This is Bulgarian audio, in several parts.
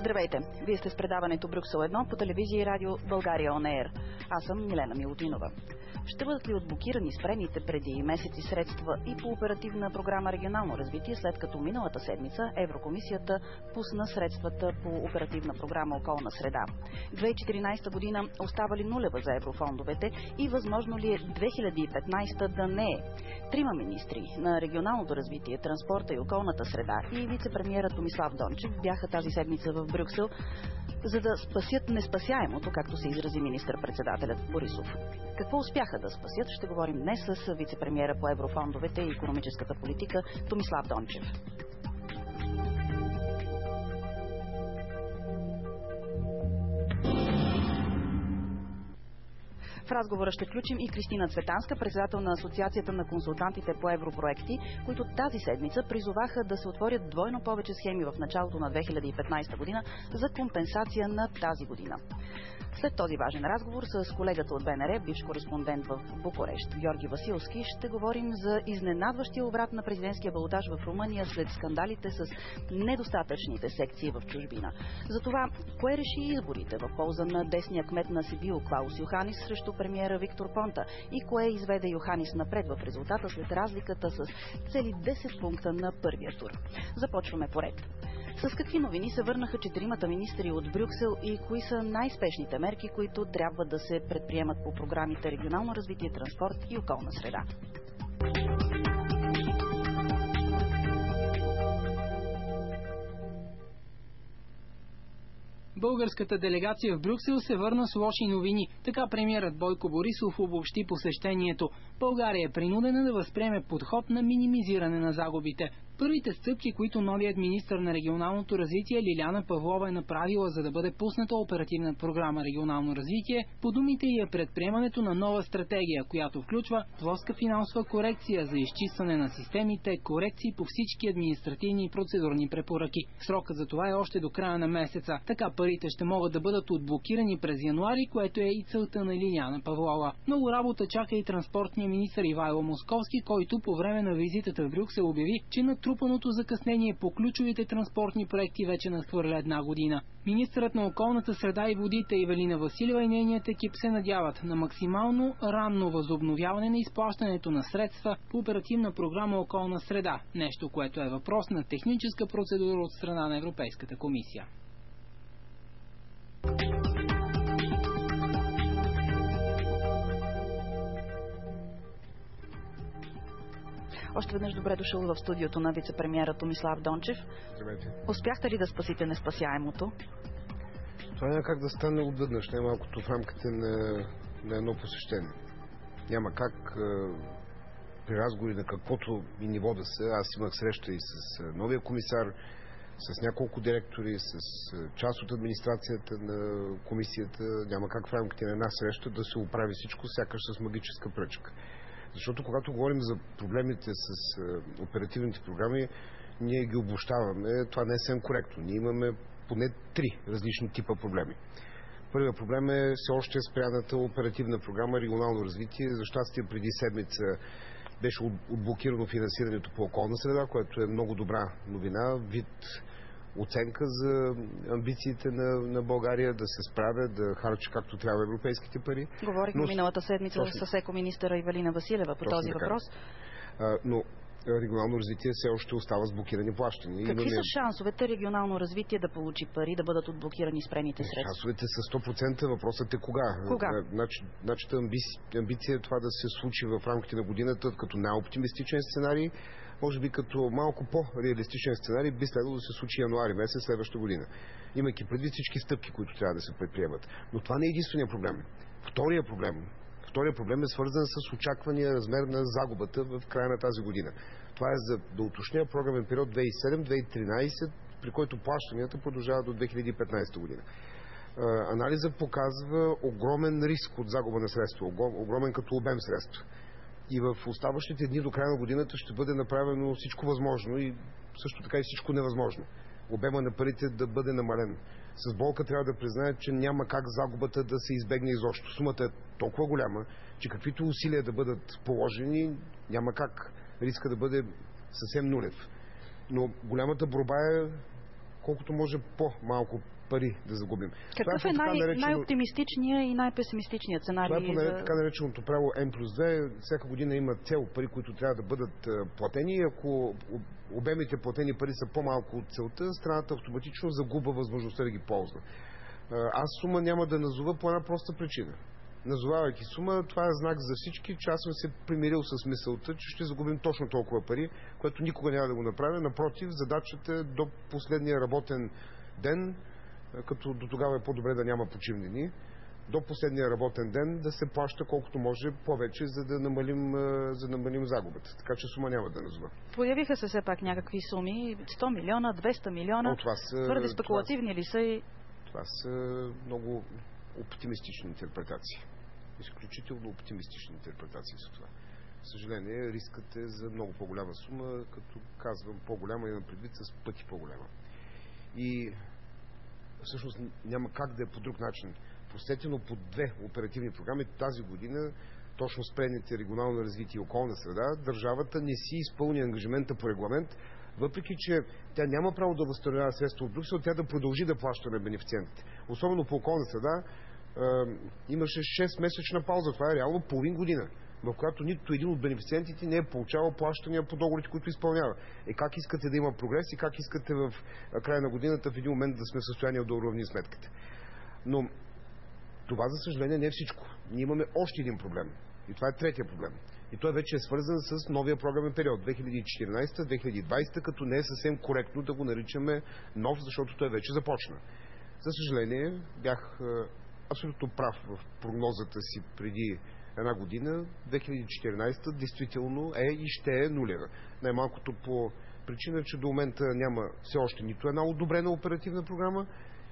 Здравейте! Вие сте с предаването Брюксел 1 по телевизия и радио България On Air. Аз съм Милена Милутинова. Ще бъдат ли отблокирани спрените преди месеци средства и по оперативна програма регионално развитие, след като миналата седмица Еврокомисията пусна средствата по оперативна програма Околна среда? 2014 година остава ли нулева за еврофондовете и възможно ли е 2015 да не е? Трима министри на регионалното развитие, транспорта и околната среда и вице-премиерът Томислав Дончев бяха тази седмица в Брюксел, за да спасят неспасяемото, както се изрази министър-председателят Борисов. Какво успяха да спасят, ще говорим днес с вице-премиера по еврофондовете и икономическата политика Томислав Дончев. В разговора ще включим и Кристина Цветанска, председател на Асоциацията на консултантите по европроекти, които тази седмица призоваха да се отворят двойно повече схеми в началото на 2015 година за компенсация на тази година. След този важен разговор с колегата от БНР, бивш кореспондент в Букурещ, Георги Василски, ще говорим за изненадващия обрат на президентския балотаж в Румъния след скандалите с недостатъчните секции в чужбина. За това, кое реши изборите в полза на десния кмет на Сибил Клаус Йоханис срещу премиера Виктор Понта и кое изведе Йоханис напред в резултата след разликата с цели 10 пункта на първия тур. Започваме поред. С какви новини се върнаха четиримата министри от Брюксел и кои са най-спешните мерки, които трябва да се предприемат по програмите регионално развитие, транспорт и околна среда? Българската делегация в Брюксел се върна с лоши новини. Така премиерът Бойко Борисов обобщи посещението. България е принудена да възприеме подход на минимизиране на загубите. Първите стъпки, които новият министър на регионалното развитие Лиляна Павлова е направила, за да бъде пусната оперативна програма регионално развитие, по думите й е предприемането на нова стратегия, която включва плоска финансова корекция за изчистване на системите, корекции по всички административни и процедурни препоръки. Срокът за това е още до края на месеца. Така парите ще могат да бъдат отблокирани през януари, което е и целта на Лиляна Павлова. Много работа чака и транспортния министър Ивайло Московски, който по време на визитата в Брюксел обяви, че натрупаното закъснение по ключовите транспортни проекти вече надхвърля една година. Министърът на околната среда и водите Ивелина Василева и нейният екип се надяват на максимално ранно възобновяване на изплащането на средства по оперативна програма Околна среда, нещо, което е въпрос на техническа процедура от страна на Европейската комисия. Още веднъж добре дошъл в студиото на вице-премиера Томислав Дончев. Здравейте. Успяхте ли да спасите неспасяемото? Това няма как да стане отведнъж, най-малкото в рамките на едно посещение. Няма как при разговори на каквото и ниво да са. Аз имах среща и с новия комисар, с няколко директори, с част от администрацията на комисията. Няма как в рамките на една среща да се оправи всичко, сякаш с магическа пръчка. Защото когато говорим за проблемите с оперативните програми, ние ги обобщаваме. Това не е съвсем коректно. Ние имаме поне 3 различни типа проблеми. Първият проблем е все още спряната оперативна програма регионално развитие. За щастие преди седмица беше отблокирано финансирането по околна среда, което е много добра новина, вид оценка за амбициите на България да се справя, да харчи както трябва европейските пари. Говорихме миналата седмица с екоминистъра Ивелина Василева по този въпрос. Но регионално развитие все още остава с блокирани плащания. Какви са шансовете регионално развитие да получи пари, да бъдат отблокирани спрените средства? Шансовете са 100%, въпросът е кога. Нашата амбиция е това да се случи в рамките на годината като най-оптимистичен сценарий. Може би като малко по-реалистичен сценарий би следвало да се случи януари месец следващата година. Имайки предвид всички стъпки, които трябва да се предприемат. Но това не е единствения проблем. Втория проблем е свързан с очаквания размер на загубата в края на тази година. Това е за да уточня програмен период 2007-2013, при който плащанията продължават до 2015 година. Анализа показва огромен риск от загуба на средства, огромен като обем средства. И в оставащите дни до края на годината ще бъде направено всичко възможно и също така и всичко невъзможно. Обема на парите да бъде намален. С болка трябва да признаят, че няма как загубата да се избегне изобщо. Сумата е толкова голяма, че каквито усилия да бъдат положени, няма как риска да бъде съвсем нулев. Но голямата борба е колкото може по-малко пари да загубим. Какъв е най-оптимистичният и най-песимистичният сценарий? Това е така нареченото право N+2. Всяка година има цел пари, които трябва да бъдат платени. Ако обемите платени пари са по-малко от целта, страната автоматично загубва възможността да ги ползва. Аз сума няма да назова по една проста причина. Назовавайки сума, това е знак за всички, че аз съм се примирил с мисълта, че ще загубим точно толкова пари, което никога няма да го направя. Напротив, задачата е до последния работен ден, като до тогава е по-добре да няма почивни дни, до последния работен ден да се плаща колкото може повече, за да намалим загубата. Така че сума няма да назова. Появиха се все пак някакви суми, 100 милиона, 200 милиона. Твърде спекулативни ли са и... Това са много оптимистични интерпретации. Изключително оптимистични интерпретации са това. За съжаление, рискът е за много по-голяма сума, като казвам по-голяма, имам предвид с пъти по-голяма. И всъщност няма как да е по друг начин. Посетено по 2 оперативни програми тази година, точно спрените регионално развитие и околна среда, държавата не си изпълни ангажимента по регламент, въпреки че тя няма право да възстановява средства от Брюксел, тя да продължи да плаща на бенефициентите. Особено по околна среда имаше 6-месечна пауза. Това е реално половин година, в която нито един от бенефициентите не е получавал плащания по договорите, които изпълнява. Как искате да има прогрес и как искате в края на годината в един момент да сме в състояние да уравним сметките? Но това, за съжаление, не е всичко. Ние имаме още един проблем. И това е третия проблем. И той вече е свързан с новия програмен период 2014-2020, като не е съвсем коректно да го наричаме нов, защото той вече започна. За съжаление, бях абсолютно прав в прогнозата си преди една година. 2014 действително е и ще е нулева. Най-малкото по причина, че до момента няма все още нито една одобрена оперативна програма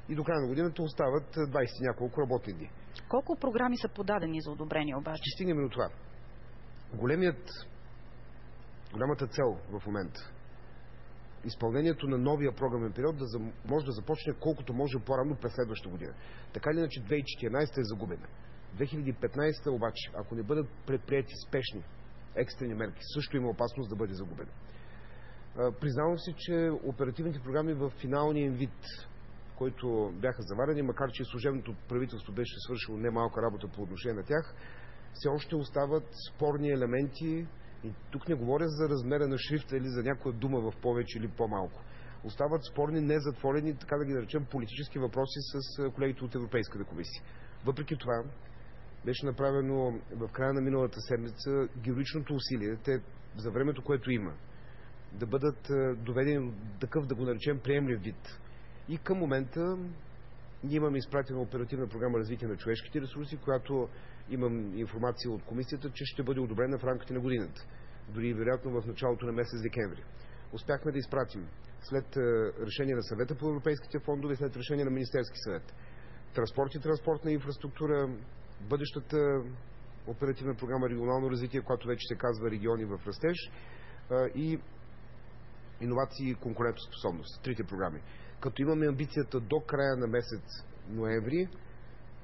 и до края на годината остават 20 няколко работни дни. Колко програми са подадени за одобрение обаче? Ще стигнем до това. Голямата цел в момента изпълнението на новия програмен период може да започне колкото може по-рано през следващата година. Така или иначе 2014 е загубена. 2015 обаче, ако не бъдат предприети спешни екстрени мерки, също има опасност да бъде загубена. Признавам си, че оперативните програми в финалния им вид, които бяха заварени, макар че служебното правителство беше свършило немалка работа по отношение на тях, все още остават спорни елементи. И тук не говоря за размера на шрифта или за някоя дума в повече или по-малко. Остават спорни, незатворени, така да ги наречем, политически въпроси с колегите от Европейската комисия. Въпреки това, беше направено в края на миналата седмица героичното усилие, те за времето, което има, да бъдат доведени до такъв, да го наречем, приемлив вид. И към момента ние имаме изпратена оперативна програма развитие на човешките ресурси, която имам информация от комисията, че ще бъде одобрена в рамките на годината. Дори вероятно в началото на месец декември. Успяхме да изпратим след решение на съвета по европейските фондове, след решение на Министерски съвет. Транспорт и транспортна инфраструктура, бъдещата оперативна програма регионално развитие, която вече се казва региони в растеж, и иновации и конкурентоспособност. Трите програми. Като имаме амбицията до края на месец ноември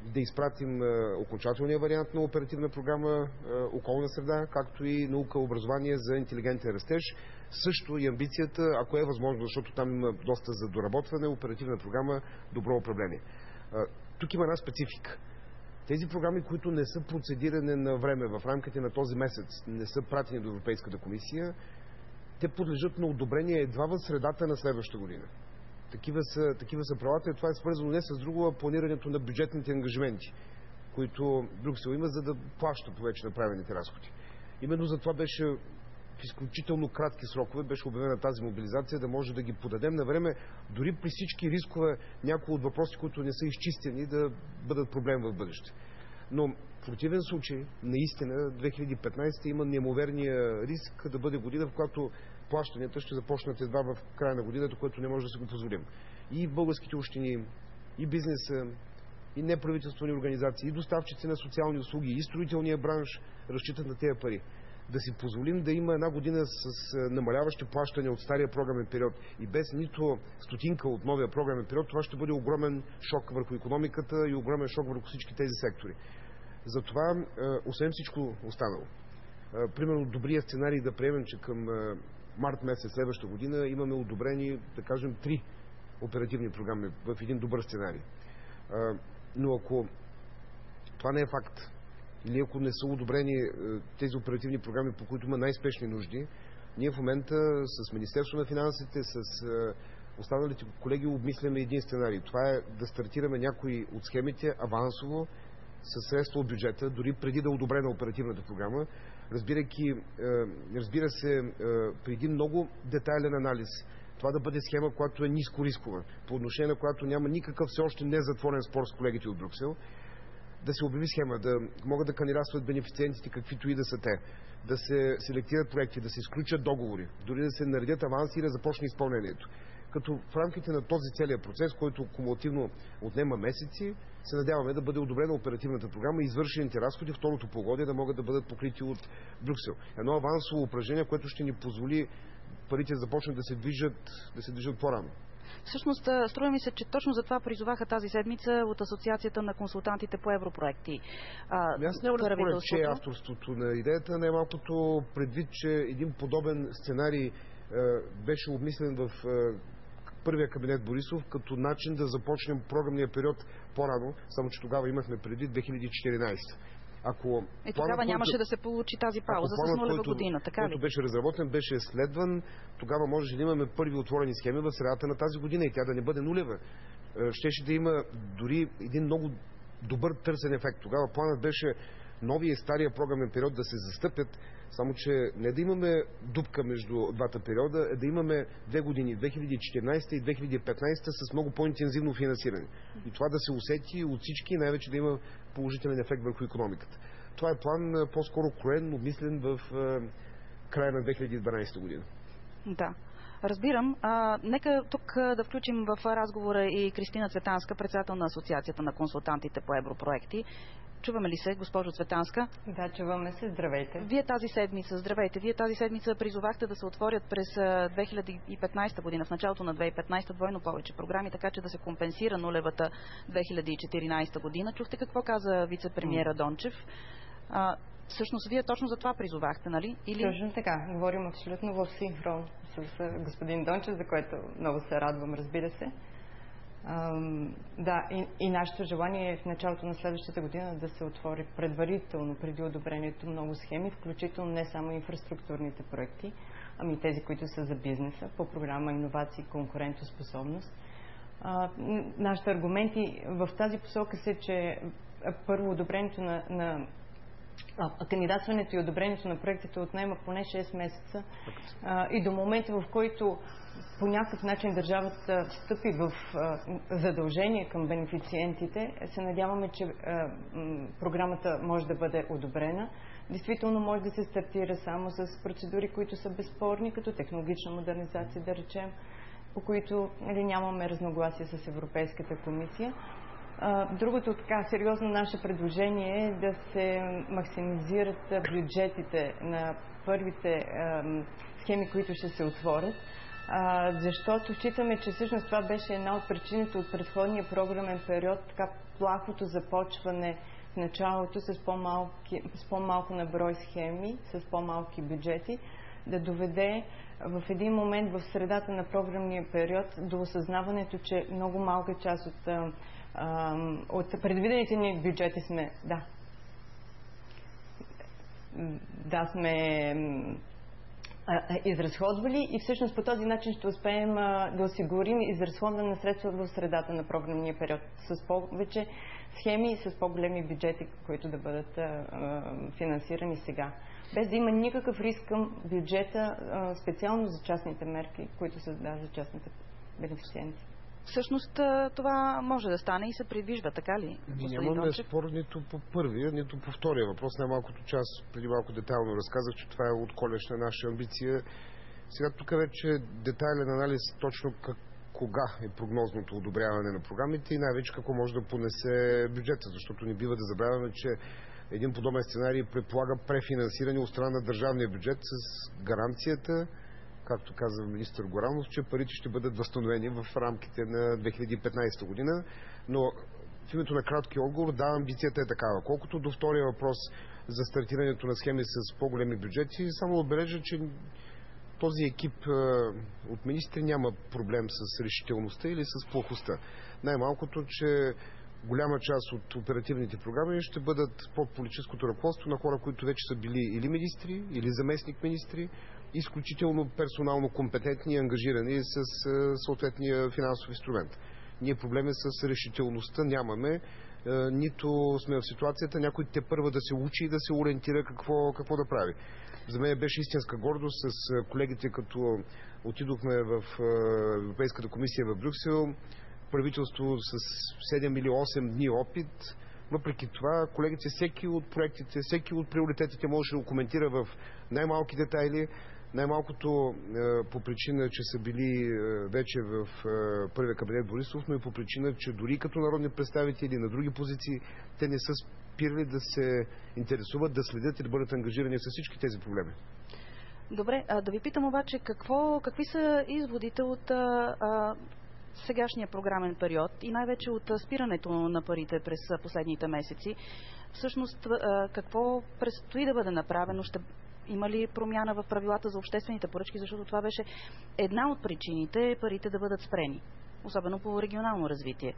да изпратим окончателния вариант на оперативна програма околна среда, както и наука и образование за интелигентен растеж. Също и амбицията, ако е възможно, защото там има доста за доработване, оперативна програма добро управление. Тук има една специфика. Тези програми, които не са процедирани на време в рамките на този месец, не са пратени до Европейската комисия, те подлежат на одобрение едва в средата на следващата година. Такива са правата и това е свързано не с друго, а планирането на бюджетните ангажименти, които Брюксел има, за да плаща по вече направените разходи. Именно за това беше в изключително кратки срокове беше обявена тази мобилизация, да може да ги подадем на време, дори при всички рискове, някои от въпроси, които не са изчистени, да бъдат проблем в бъдеще. Но в противен случай, наистина, 2015 има неимоверния риск да бъде година, в която плащанията ще започнат едва в края на годината, което не може да се го позволим. И българските общини, и бизнеса, и неправителствени организации, и доставчици на социални услуги, и строителния бранш разчитат на тези пари. Да си позволим да има една година с намаляващи плащания от стария програмен период и без нито стотинка от новия програмен период, това ще бъде огромен шок върху икономиката и огромен шок върху всички тези сектори. Затова, освен всичко останало, примерно добрия сценарий да приемем, че към март месец следващата година имаме одобрени, да кажем, 3 оперативни програми в един добър сценарий. Но ако това не е факт, или ако не са одобрени тези оперативни програми, по които има най-спешни нужди, ние в момента с Министерство на финансите, с останалите колеги обмисляме един сценарий. Това е да стартираме някои от схемите авансово със средства от бюджета, дори преди да е одобрена оперативната програма, разбира се, при един много детайлен анализ. Това да бъде схема, която е ниско рискова, по отношение на която няма никакъв все още незатворен спор с колегите от Брюксел, да се обяви схема, да могат да кандидатстват бенефициентите, каквито и да са те, да се селектират проекти, да се изключат договори, дори да се наредят аванси и да започне изпълнението. Като в рамките на този целият процес, който кумулативно отнема месеци, се надяваме да бъде одобрена оперативната програма и извършените разходи второто полугодие да могат да бъдат покрити от Брюксел. Едно авансово упражнение, което ще ни позволи парите да започнат да се движат по-рано. Всъщност, струва ми се, че точно за това призоваха тази седмица от Асоциацията на консултантите по европроекти. Аз няма да споря, че е авторството на идеята, най-малкото предвид, че един подобен сценарий беше обмислен в първия кабинет Борисов като начин да започнем програмния период по-рано, само че тогава имахме предвид 2014. Тогава нямаше да се получи тази пауза с нулева година, така ли? Който беше разработен, беше следван, тогава можеше да имаме първи отворени схеми в средата на тази година и тя да не бъде нулева. Щеше да има дори един много добър търсен ефект. Тогава планът беше новия и стария програмен период да се застъпят, само че не да имаме дупка между двата периода, а да имаме 2 години, 2014 и 2015 с много по-интензивно финансиране. И това да се усети от всички и най-вече да има положителен ефект върху икономиката. Това е план по-скоро кроен, обмислен в края на 2012 година. Да. Разбирам. Нека тук да включим в разговора и Кристина Цветанска, председател на Асоциацията на консултантите по европроекти. Чуваме ли се, госпожо Цветанска? Да, чуваме се. Здравейте. Вие тази седмица призовахте да се отворят през 2015 година, в началото на 2015 двойно повече програми, така че да се компенсира нулевата 2014 година. Чухте какво каза вице-премиера Дончев? Всъщност, вие точно за това призовахте, нали? Точно така. Говорим абсолютно в синхрон с господин Дончев, за което много се радвам, разбира се. Да, и нашето желание е в началото на следващата година да се отвори предварително, преди одобрението, много схеми, включително не само инфраструктурните проекти, ами и тези, които са за бизнеса, по програма иновации и конкурентоспособност. Нашите аргументи в тази посока са, че първо одобрението на кандидатстването и одобрението на проектите отнема поне 6 месеца и до момента, в който по някакъв начин държавата встъпи в задължение към бенефициентите, се надяваме, че програмата може да бъде одобрена. Действително може да се стартира само с процедури, които са безспорни, като технологична модернизация, да речем, по които нямаме разногласие с Европейската комисия. Другото така сериозно наше предложение е да се максимизират бюджетите на първите схеми, които ще се отворят, защото считаме, че всъщност това беше една от причините от предходния програмен период, така плахото започване в началото с по-малко на брой схеми, с по-малки бюджети, да доведе в един момент в средата на програмния период до осъзнаването, че много малка част от предвидените ни бюджети сме изразходвали и всъщност по този начин ще успеем да осигурим изразходване на средства в средата на програмния период с повече схеми и с по-големи бюджети, които да бъдат финансирани сега. Без да има никакъв риск към бюджета, специално за частните мерки, които се задават за частните бенефициенти. Всъщност това може да стане и се придвижва, така ли? Нямаме спор нито по първия, нито по втория въпрос. Най-малкото част преди малко детайлно разказах, че това е отколешна наша амбиция. Сега тук вече детайлен анализ точно кога е прогнозното одобряване на програмите и най-вече какво може да понесе бюджета, защото не бива да забравяме, че един подобен сценарий предполага префинансиране от страна на държавния бюджет с гаранцията, както каза министър Горанов, че парите ще бъдат възстановени в рамките на 2015 година. Но в името на краткия отговор, да, амбицията е такава. Колкото до втория въпрос за стартирането на схеми с по-големи бюджети, само отбележа, че този екип от министри няма проблем с решителността или с плохостта. Най-малкото, че голяма част от оперативните програми ще бъдат под политическото ръководство на хора, които вече са били или министри, или заместник-министри, изключително персонално компетентни и ангажирани с съответния финансов инструмент. Ние проблеми с решителността нямаме, нито сме в ситуацията някой тепърва да се учи и да се ориентира какво да прави. За мен беше истинска гордост с колегите, като отидохме в Европейската комисия в Брюксел, правителство с 7 или 8 дни опит. Въпреки това, колегите, всеки от проектите, всеки от приоритетите може да коментира в най-малки детайли, най-малкото по причина, че са били вече в първия кабинет Борисов, но и по причина, че дори като народни представители на други позиции, те не са спирали да се интересуват, да следят и да бъдат ангажирани с всички тези проблеми. Добре, да ви питам обаче какви са изводите от сегашния програмен период и най-вече от спирането на парите през последните месеци. Всъщност, какво предстои да бъде направено? Ще има ли промяна в правилата за обществените поръчки, защото това беше една от причините парите да бъдат спрени, особено по регионално развитие?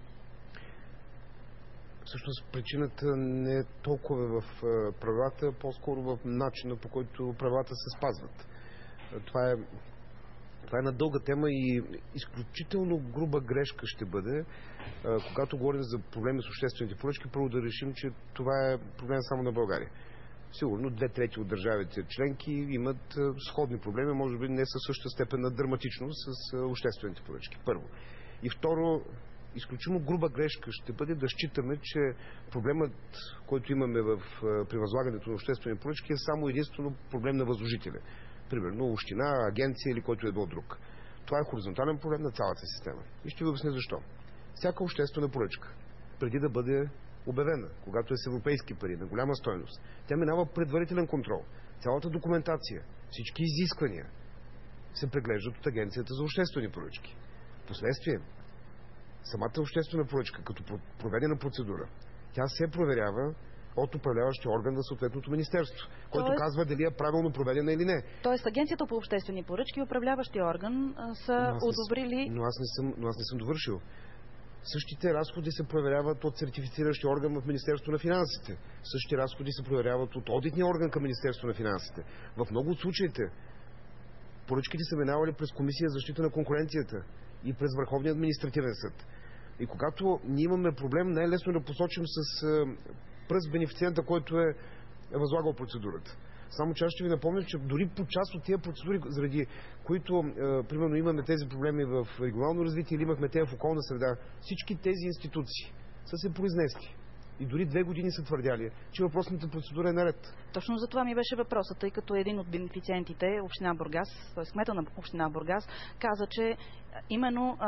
Всъщност причината не е толкова в правилата, по-скоро в начина, по който правилата се спазват. Това е една дълга тема и изключително груба грешка ще бъде, когато говорим за проблеми с обществените поръчки, първо да решим, че това е проблем само на България. Сигурно 2/3 от държавите членки имат сходни проблеми, може би не със същата степен на драматичност с обществените поръчки. Първо. И второ, изключително груба грешка ще бъде да считаме, че проблемът, който имаме при възлагането на обществени поръчки, е само единствено проблем на възложителя. Примерно община, агенция или който е бил друг. Това е хоризонтален проблем на цялата система. И ще ви обясня защо. Всяка обществена поръчка, преди да бъде обявена, когато е с европейски пари, на голяма стойност, тя минава предварителен контрол. Цялата документация, всички изисквания се преглеждат от Агенцията за обществени поръчки. Впоследствие, самата обществена поръчка, като проведена процедура, тя се проверява от управляващия орган на съответното министерство, който казва дали е правилно проведена или не. Тоест Агенцията по обществени поръчки и управляващия орган са одобрили... Но аз не съм довършил. Същите разходи се проверяват от сертифициращия орган в Министерство на финансите. Същите разходи се проверяват от одитния орган към Министерство на финансите. В много от случаите поръчките са минавали през Комисия за защита на конкуренцията и през Върховния административен съд. И когато ние имаме проблем, най-лесно да посочим с пръст бенефициента, който е възлагал процедурата. Само че аз ще ви напомня, че дори по част от тия процедури, заради които, примерно, имаме тези проблеми в регионално развитие или имахме тези в околна среда, всички тези институции са се произнесли. И дори 2 години са твърдяли, че въпросната процедура е наред. Точно за това ми беше въпросът, тъй като един от бенефициентите, община Бургас, т.е. кмета на община Бургас, каза, че именно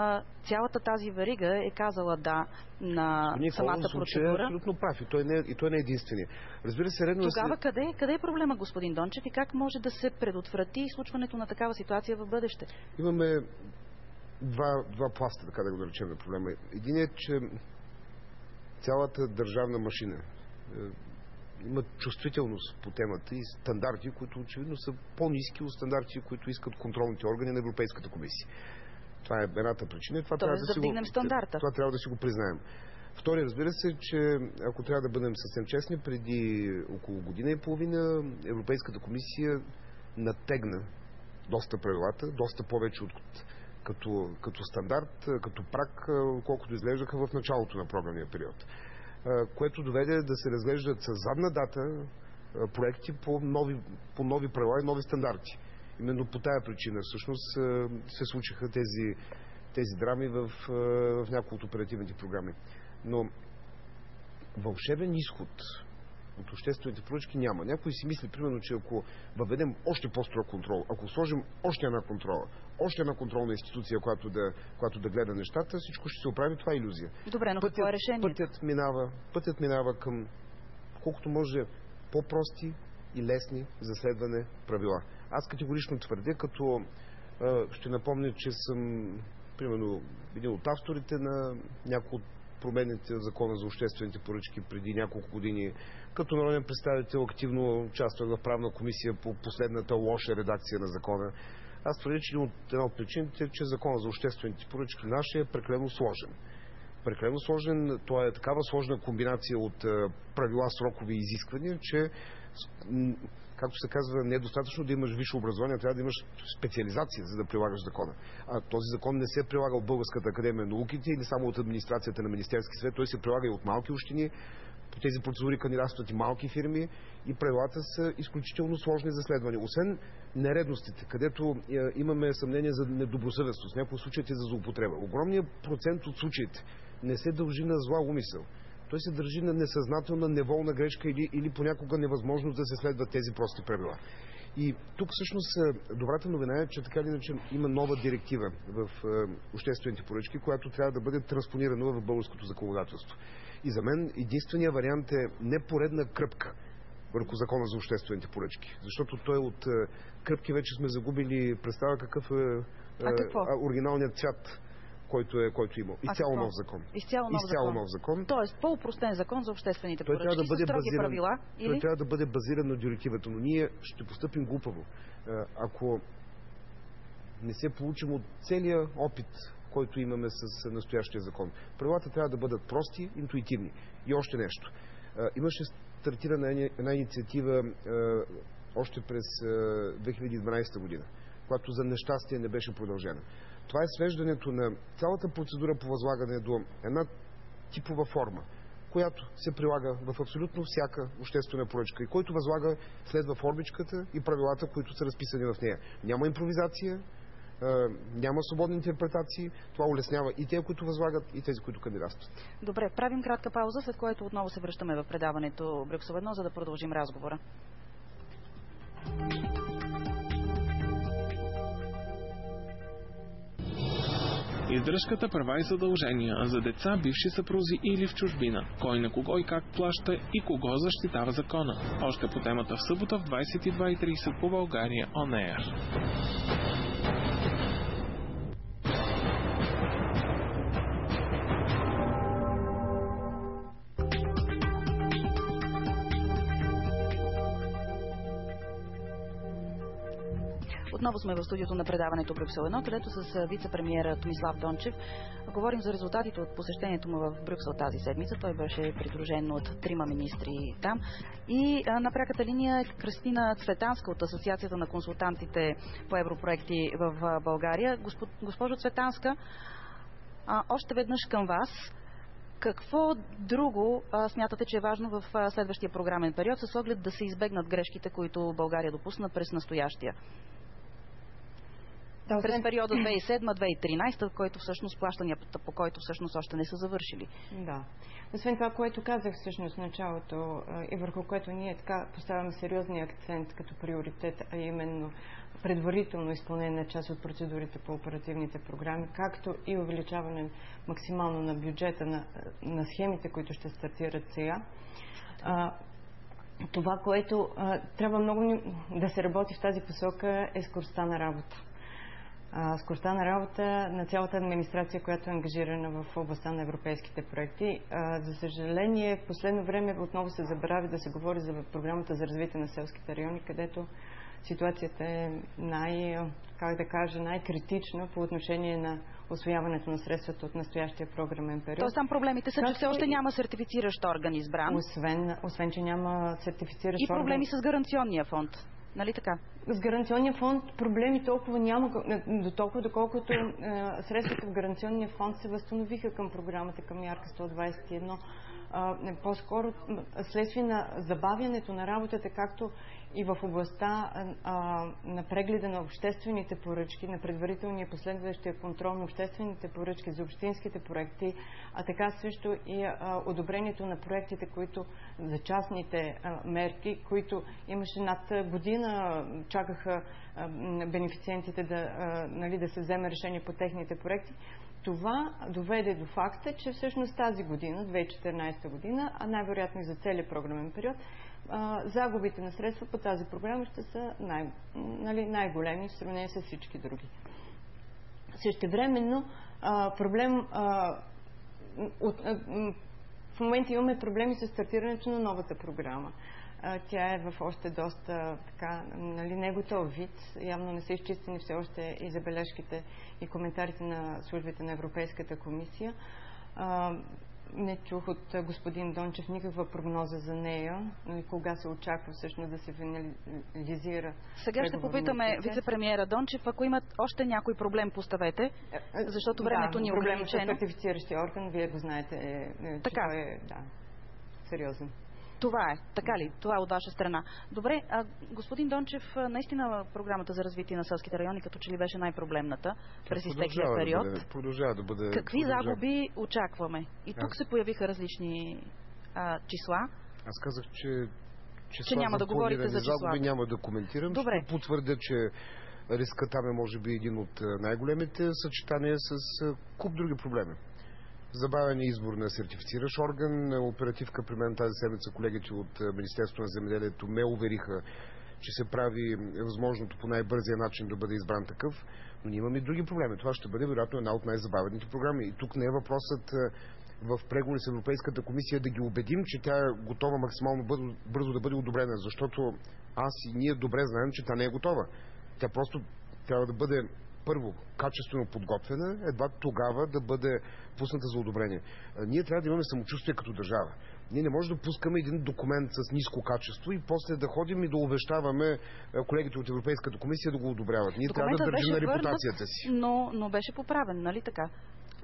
цялата тази верига е казала да на самата процедура. Е абсолютно прав и той не е единствения. Разбира се, редно тогава къде е проблема, господин Дончев, и как може да се предотврати случването на такава ситуация в бъдеще? Имаме два пласта, така да го наречем, на проблема. Един е, че цялата държавна машина има чувствителност по темата и стандарти, които очевидно са по-ниски от стандарти, които искат контролните органи на Европейската комисия. Това е едната причина. Това трябва да си го признаем. Втори, разбира се, че ако трябва да бъдем съвсем честни, преди около година и половина Европейската комисия натегна доста правилата, доста повече от като стандарт, като прак, колкото изглеждаха в началото на програмния период. Което доведе да се разглеждат с задна дата проекти по нови правила и нови стандарти. Именно по тая причина всъщност се случиха тези драми в няколко от оперативните програми. Но вълшебен изход от обществените поръчки няма. Някой си мисли, примерно, че ако въведем още по-строг контрол, ако сложим още една контролна институция, която да гледа нещата, всичко ще се оправи. Това е илюзия. Добре, но какво е решението? Пътят минава към колкото може по-прости и лесни за следване правила. Аз категорично твърдя, като ще напомня, че съм примерно един от авторите на няколко от промените в Закона за обществените поръчки преди няколко години. Като народен представител активно участвах в правна комисия по последната лоша редакция на закона. Аз твърдя, че една от причините е, че закона за обществените поръчки нашия е прекалено сложен. Прекалено сложен, това е такава сложна комбинация от правила, срокове и изисквания, че, както се казва, не е достатъчно да имаш висше образование, трябва да имаш специализация, за да прилагаш закона. А този закон не се прилага от Българската академия на науките или само от администрацията на Министерски съвет, той се прилага и от малки общини. По тези процедури кандидатстват и малки фирми и правилата са изключително сложни за следване. Освен нередностите, където имаме съмнение за недобросъвестност, някои случаите за злоупотреба. Огромният процент от случаите не се дължи на зла умисъл. Той се държи на несъзнателна, неволна грешка или понякога невъзможност да се следват тези прости правила. И тук всъщност добрата новина е, че така или иначе има нова директива в обществените поръчки, която трябва да бъде транспонирана в българското законодателство. И за мен единственият вариант е не поредна кръпка върху закона за обществените поръчки. Защото той от кръпки вече сме загубили представа какъв е оригиналният цвят, който има. Изцяло нов закон. Изцяло нов закон. Тоест по-опростен закон за обществените поръчки с строги правила. Той трябва да бъде базиран на директивата, но ние ще постъпим глупаво. Ако не се получим от целия опит, който имаме с настоящия закон. Правилата трябва да бъдат прости, интуитивни. И още нещо. Имаше стартирана една инициатива още през 2012 година, която за нещастие не беше продължена. Това е свеждането на цялата процедура по възлагане до една типова форма, която се прилага в абсолютно всяка обществена поръчка и който възлага следва формичката и правилата, които са разписани в нея. Няма импровизация, няма свободни интерпретации. Това улеснява и тези, които възлагат, и тези, които кандидатстват. Добре, правим кратка пауза, след което отново се връщаме в предаването Брюксел 1, за да продължим разговора. Издръжката, права и задължения за деца, бивши съпрузи или в чужбина. Кой на кого и как плаща и кого защитава закона. Още по темата в събота в 22:30 по България On Air. Отново сме в студиото на предаването Брюксел 1, където с вице-премиера Томислав Дончев говорим за резултатите от посещението му в Брюксел тази седмица. Той беше придружен от 3 министри там. И на пряката линия е Кристина Цветанска от Асоциацията на консултантите по европроекти в България. Госпожо Цветанска, още веднъж към вас. Какво друго смятате, че е важно в следващия програмен период, с оглед да се избегнат грешките, които България допусна през настоящия? През периода 2007-2013, който всъщност плащанията, по който всъщност още не са завършили. Да. Освен това, което казах всъщност в началото и върху което ние така поставяме сериозния акцент като приоритет, а именно предварително изпълнение на част от процедурите по оперативните програми, както и увеличаване максимално на бюджета на схемите, които ще стартират сега. Това, което трябва много да се работи в тази посока, е скоростта на работа. Скоростта на работа на цялата администрация, която е ангажирана в областта на европейските проекти. За съжаление, в последно време отново се забрави да се говори за програмата за развитие на селските райони, където ситуацията е най-критична по отношение на усвояването на средствата от настоящия програмен период. Тоест там проблемите са, че все още няма сертифициращ орган избран. Освен, че няма сертифициращ орган. И проблеми с гаранционния фонд. Нали така? С гаранционния фонд проблеми толкова няма, доколкото средствата в гаранционния фонд се възстановиха към програмата, към мярка 121. По-скоро следствие на забавянето на работата, както и в областта на прегледа на обществените поръчки, на предварителния последващия контрол на обществените поръчки за общинските проекти, а така също и одобрението на проектите, които за частните мерки, които имаше над година, чакаха бенефициентите да се вземе решение по техните проекти. Това доведе до факта, че всъщност тази година, 2014 година, а най-вероятно и за целия програмен период, загубите на средства по тази програма ще са най-големи в сравнение с всички други. Същевременно в момента имаме проблеми с стартирането на новата програма. Тя е в още доста така, нали, не готов вид. Явно не са изчистени все още и забележките и коментарите на службите на Европейската комисия. Не чух от господин Дончев никаква прогноза за нея, кога се очаква всъщност да се финализира. Сега ще попитаме вице-премиера Дончев, ако имат още някой проблем, поставете, защото времето ни е ограничено. Проблемът с сертифициращия орган, вие го знаете, че той е сериозен. Това е, така ли? Това е от ваша страна. Добре, господин Дончев, наистина програмата за развитие на селските райони като че ли беше най-проблемната през изтеклия период. Продължава да бъде. Какви загуби очакваме? И тук се появиха различни числа. Аз казах, че няма да говорите за числа. Загуби няма да коментирам. Добре. Ще потвърдя, че риска там е може би един от най-големите съчетания с куп други проблеми. Забавен избор на сертифициращ орган. Оперативка при мен тази седмица колегите от Министерството на земеделието ме увериха, че се прави възможното по най-бързия начин да бъде избран такъв, но ние имаме и други проблеми. Това ще бъде вероятно една от най-забавените програми. И тук не е въпросът в преговори с Европейската комисия да ги убедим, че тя е готова максимално бързо да бъде одобрена, защото аз и ние добре знаем, че тя не е готова. Тя просто трябва да бъде първо качествено подготвена, едва тогава да бъде пусната за одобрение. Ние трябва да имаме самочувствие като държава. Ние не можем да пускаме един документ с ниско качество и после да ходим и да увещаваме колегите от Европейската комисия да го одобряват. Ние трябва да държим на репутацията си. Но беше поправен, нали така?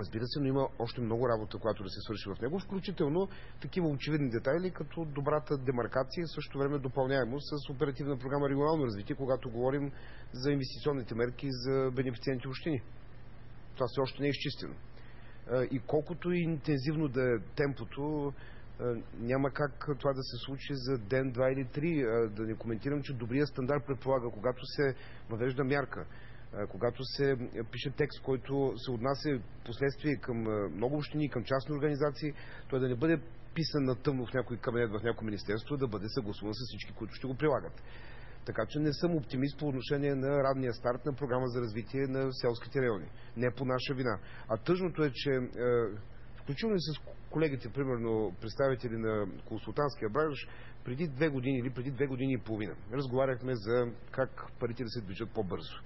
Разбира се, но има още много работа, която да се свърши в него, включително такива очевидни детайли, като добрата демаркация и също време допълняемо с оперативна програма регионално развитие, когато говорим за инвестиционните мерки за бенефициенти общини. Това все още не е изчистено. И колкото и интензивно да е темпото, няма как това да се случи за ден, два или три. Да не коментирам, че добрият стандарт предполага, когато се въвежда мярка, когато се пише текст, който се отнася последствие към много общини и към частни организации, той да не бъде писан на тъмно в някой кабинет, в някое министерство, да бъде съгласуван с всички, които ще го прилагат. Така че не съм оптимист по отношение на ранния старт на програма за развитие на селските райони. Не по наша вина. А тъжното е, че включително и с колегите, примерно представители на консултантския бранш, преди 2 години или преди 2 години и половина разговаряхме за как парите да се движат по-бързо.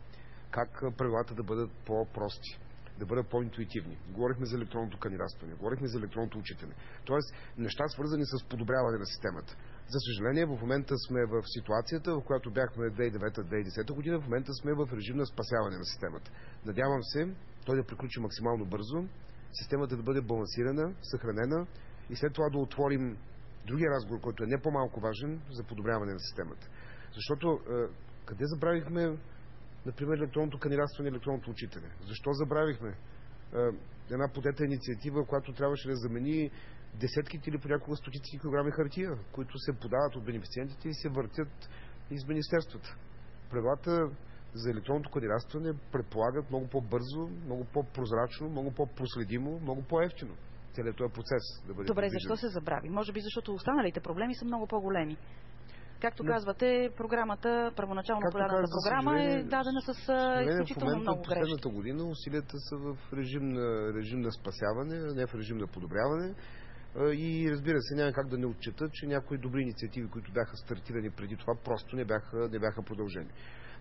Как правилата да бъдат по-прости, да бъдат по-интуитивни. Говорихме за електронното кандидатстване, говорихме за електронното учителя. Тоест, неща свързани с подобряване на системата. За съжаление, в момента сме в ситуацията, в която бяхме 2009-2010 година, в момента сме в режим на спасяване на системата. Надявам се, той да приключи максимално бързо, системата да бъде балансирана, съхранена и след това да отворим другия разговор, който е не по-малко важен за подобряване на системата. Защото къде забравихме, например, електронното кандидатстване и електронното учителе? Защо забравихме една подета инициатива, която трябваше да замени десетките или понякога стотици килограми хартия, които се подават от бенефициентите и се въртят из министерствата? Правилата за електронното кандидатстване предполагат много по-бързо, много по-прозрачно, много по-проследимо, много по-евтино целият този процес да бъде. Добре, защо се забрави? Може би защото останалите проблеми са много по-големи. Както казвате, програмата, първоначално подадената програма е дадена с изключително много грешки. Последната година усилията са в режим на спасяване, не в режим на подобряване. И разбира се, няма как да не отчета, че някои добри инициативи, които бяха стартирани преди това, просто не бяха продължени.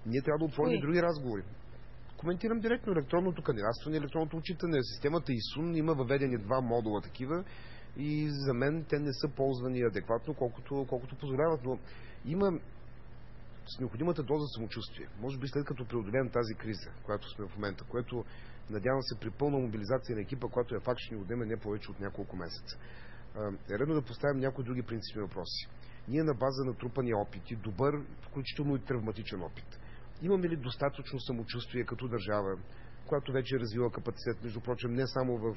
Ние трябва да отворим други разговори. Коментирам директно електронното кандидатстване, електронното учитане. Системата ИСУН има въведени 2 модула такива и за мен те не са ползвани адекватно, колкото позволяват, но има с необходимата доза самочувствие. Може би след като преодолеем тази криза, която сме в момента, което надявам се при пълна мобилизация на екипа, която е факт, ще ни отнеме не повече от няколко месеца. Е редно да поставим някои други принципни въпроси. Ние на база на трупания опит и добър, включително и травматичен опит, имаме ли достатъчно самочувствие като държава, която вече е развила капацитет, между прочим, не само в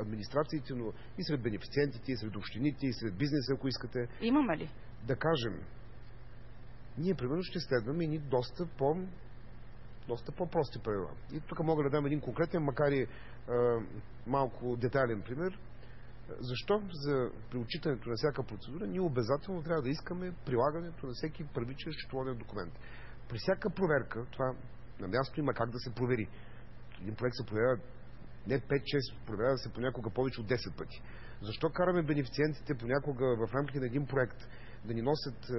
администрациите, но и сред бенефициентите, и сред общините, и сред бизнеса, ако искате. Имаме ли? Да кажем, ние примерно ще следваме и доста по-прости правила. И тук мога да дам един конкретен, макар и малко детайлен пример. Защо при отчитането на всяка процедура ние обязателно трябва да искаме прилагането на всеки първичен счетоводен документ. При всяка проверка, това на място има как да се провери. Един проект се проверява Не 5-6, проверява се понякога повече от 10 пъти. Защо караме бенефициентите понякога в рамките на един проект да ни носят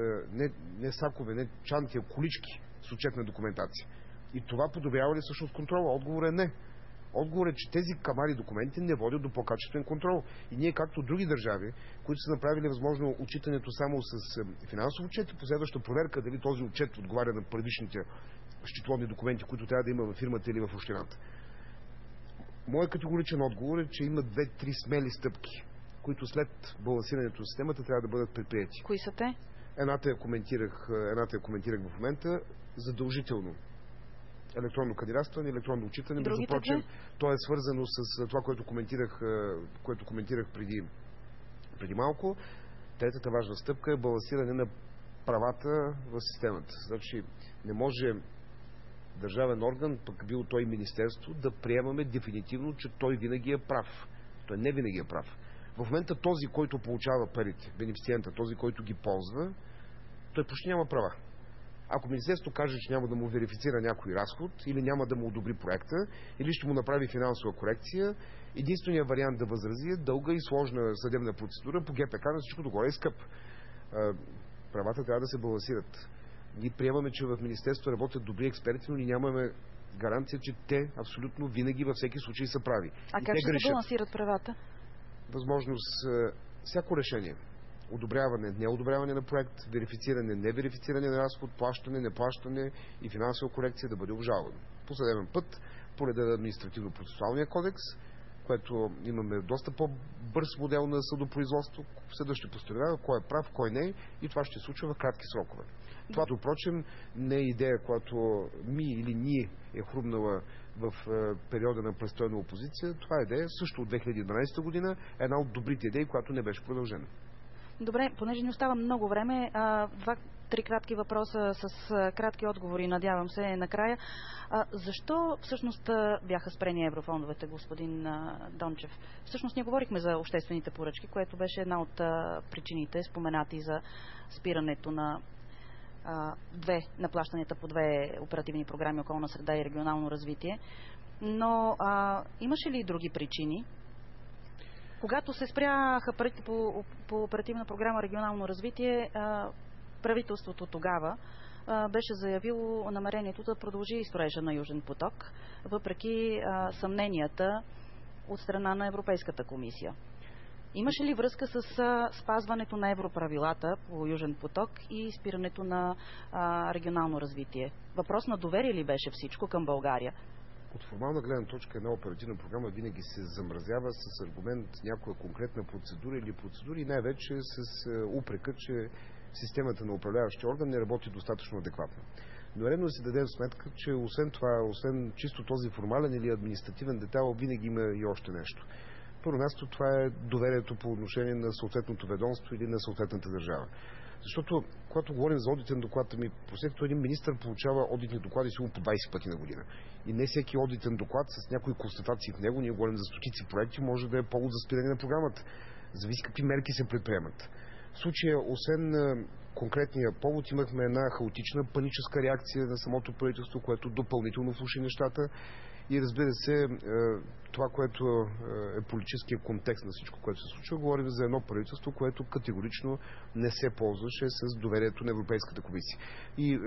не сакове, не чанти, а колички с отчетна документация? И това подобрява ли всъщност контрола? Отговорът е не. Отговорът е, че тези камари документи не водят до по-качествен контрол. И ние, както други държави, които са направили възможно отчитането само с финансов отчет и последваща проверка дали този отчет отговаря на предишните счетоводни документи, които трябва да има във фирмата или в общината. Моят категоричен отговор е, че има 2-3 смели стъпки, които след балансирането на системата трябва да бъдат предприяти. Кои са те? Едната я коментирах в момента. Задължително електронно кандидатстване, електронно отчитане. Между прочим, то е свързано с това, което коментирах преди малко. Третата важна стъпка е балансиране на правата в системата. Значи не може държавен орган, пък бил той министерство, да приемаме дефинитивно, че той винаги е прав. Той не винаги е прав. В момента този, който получава парите, бенефициента, този, който ги ползва, той почти няма права. Ако министерството каже, че няма да му верифицира някой разход или няма да му одобри проекта, или ще му направи финансова корекция, единственият вариант да възрази е дълга и сложна съдебна процедура по ГПК, на всичко догоре е скъп. Правата трябва да се балансират. Ние приемаме, че в министерството работят добри експерти, но ние нямаме гаранция, че те абсолютно винаги във всеки случай са прави. А как ще се балансират правата? Възможност всяко решение. Одобряване, неодобряване на проект, верифициране, неверифициране на разход, плащане, неплащане и финансова корекция да бъде обжалвано. По съдебен път, по реда на административно-процесуалния кодекс, което имаме доста по-бърз модел на съдопроизводство, съдът ще постановява кой е прав, кой не е и това ще се случва в кратки срокове. Това, впрочем, не е идея, която ми или ние е хрумнала в периода на престойна опозиция. Това е идея също от 2012 година, една от добрите идеи, която не беше продължена. Добре, понеже ни остава много време, 2-3 кратки въпроса с кратки отговори, надявам се, накрая. Защо всъщност бяха спрени еврофондовете, господин Дончев? Всъщност ние говорихме за обществените поръчки, което беше една от причините, споменати за спирането на плащанията по 2 оперативни програми околна среда и регионално развитие. Но имаше ли и други причини? Когато се спряха парите по оперативна програма регионално развитие, правителството тогава беше заявило намерението да продължи строежа на Южен поток, въпреки съмненията от страна на Европейската комисия. Имаше ли връзка с спазването на европравилата по Южен поток и спирането на регионално развитие? Въпрос на доверие ли беше всичко към България? От формална гледна точка една оперативна програма винаги се замразява с аргумент някоя конкретна процедура или процедури и най-вече с упрека, че системата на управляващия орган не работи достатъчно адекватно. Но редно да си дадем сметка, че освен това, освен чисто този формален или административен детайл, винаги има и още нещо. Първо място, това е доверието по отношение на съответното ведомство или на съответната държава. Защото, когато говорим за одитен доклад, просекто един министър получава одитни доклади сигурно по 20 пъти на година. И не всеки одитен доклад с някои констатации в него, ние говорим за стотици проекти, може да е повод за спиране на програмата. Зависи какви мерки се предприемат. В случая, освен конкретния повод, имахме една хаотична, паническа реакция на самото правителство, което допълнително влоши нещата. И разбира се, това, което е политическия контекст на всичко, което се случва, говорим за едно правителство, което категорично не се ползваше с доверието на Европейската комисия. И,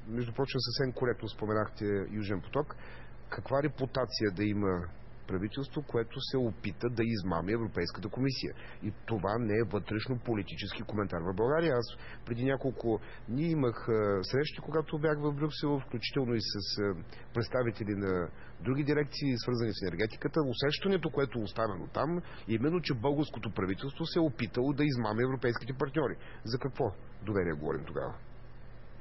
между прочим, съвсем коректно споменахте Южен поток. Каква репутация да има правителство, което се опита да измами Европейската комисия. И това не е вътрешно политически коментар в България. Аз преди няколко дни имах срещи, когато бях в Брюксел, включително и с представители на други дирекции, свързани с енергетиката. Усещането, което е оставено там, именно, че българското правителство се е опитало да измами европейските партньори. За какво доверие говорим тогава?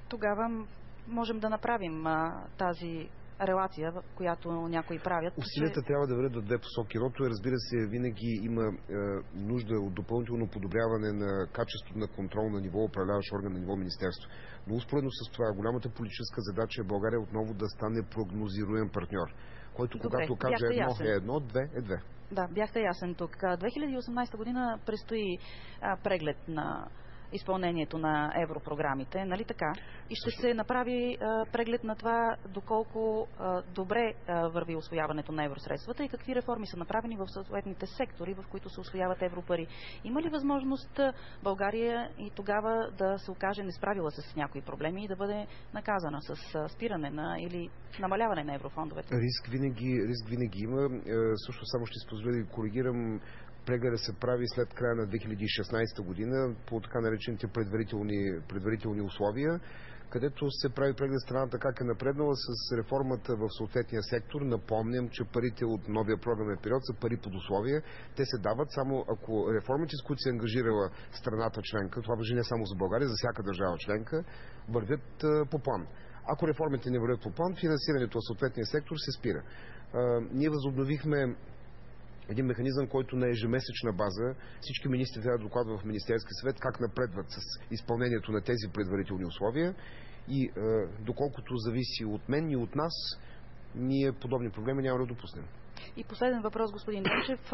Тогава можем да направим тази релация, която някои правят. Усилията трябва да вървят в две посоки. Едното е, разбира се, винаги има нужда от допълнително подобряване на качеството на контрол на ниво управляващ орган, на ниво министерство. Но успоредно с това, голямата политическа задача е България отново да стане прогнозируем партньор, който когато каже едно е едно, две е две. Да, бяхте ясен тук. 2018 година предстои преглед на изпълнението на европрограмите, нали така? И ще се направи преглед на това доколко добре върви усвояването на евросредствата и какви реформи са направени в съответните сектори, в които се усвояват европари. Има ли възможност България и тогава да се окаже несправила с някои проблеми и да бъде наказана с спиране или намаляване на еврофондовете? Риск винаги има. Също само ще се позволя да коригирам. Прегледа се прави след края на 2016 година по така наречените предварителни условия, където се прави преглед страната как е напреднала с реформата в съответния сектор. Напомням, че парите от новия програмен период са пари под условия. Те се дават само ако реформите, с които се е ангажирала страната членка, това важи не само за България, за всяка държава членка, вървят по план. Ако реформите не вървят по план, финансирането в съответния сектор се спира. Ние възобновихме един механизъм, който на ежемесечна база всички министри трябва да докладват в Министерския съвет как напредват с изпълнението на тези предварителни условия и доколкото зависи от мен и от нас, ние подобни проблеми няма да допуснем. И последен въпрос, господин Дончев.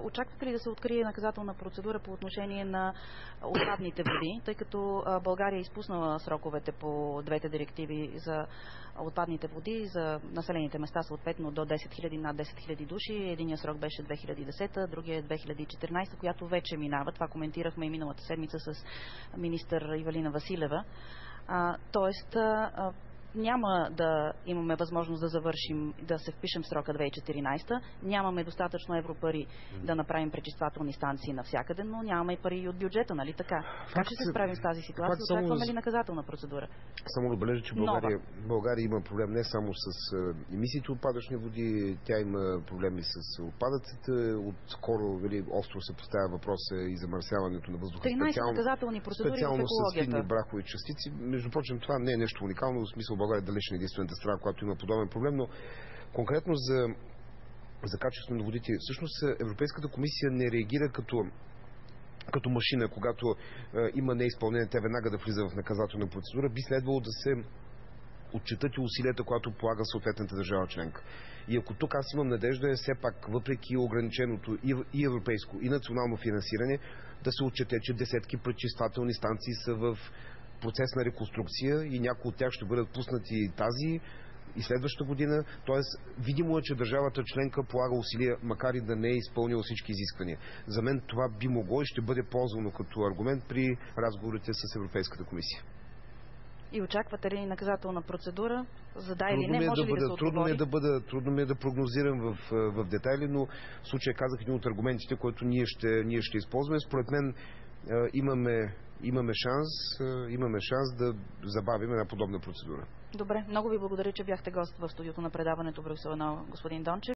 Очаквате ли да се открие наказателна процедура по отношение на отпадните води, тъй като България е изпуснала сроковете по двете директиви за отпадните води за населените места, съответно до 10 000 над 10 000 души. Единият срок беше 2010, другия е 2014, която вече минава. Това коментирахме и миналата седмица с министър Ивелина Василева. Тоест, няма да имаме възможност да завършим, да се впишем в срока 2014. Нямаме достатъчно европари да направим пречиствателни станции навсякъде, но нямаме и пари от бюджета, нали така? Как ще се справим с тази ситуация? Очакваме ли наказателна процедура? Само да бележа, че България има проблем не само с емисиите отпадъчни води, тя има проблеми с отпадъците. Отскоро остро се поставя въпроса и замърсяването на въздуха. 13 наказателни процедури в екологията. С фини прахови частици. Между прочим, това не е нещо уникално, в смисъл България е далеч не единствената страна, която има подобен проблем, но конкретно за качеството на водите. Всъщност Европейската комисия не реагира като машина, когато има неизпълнение, тя веднага да влиза в наказателна процедура. Би следвало да се отчитат и усилията, които полага съответната държава членка. И ако тук аз имам надежда, все пак, въпреки ограниченото и европейско, и национално финансиране, да се отчете, че десетки пречиствателни станции са в процес на реконструкция и някои от тях ще бъдат пуснати тази и следващата година. Тоест, видимо е, че държавата членка полага усилия, макар и да не е изпълнила всички изисквания. За мен това би могло и ще бъде ползвано като аргумент при разговорите с Европейската комисия. И очаквате ли наказателна процедура? За да или не, може ли да се отговори? Трудно ми е да прогнозирам в детайли, но в случая казах един от аргументите, който ние ще използваме. Според мен имаме шанс да забавим една подобна процедура. Добре, много ви благодаря, че бяхте гост в студиото на предаването Брюксел 1, господин Дончев.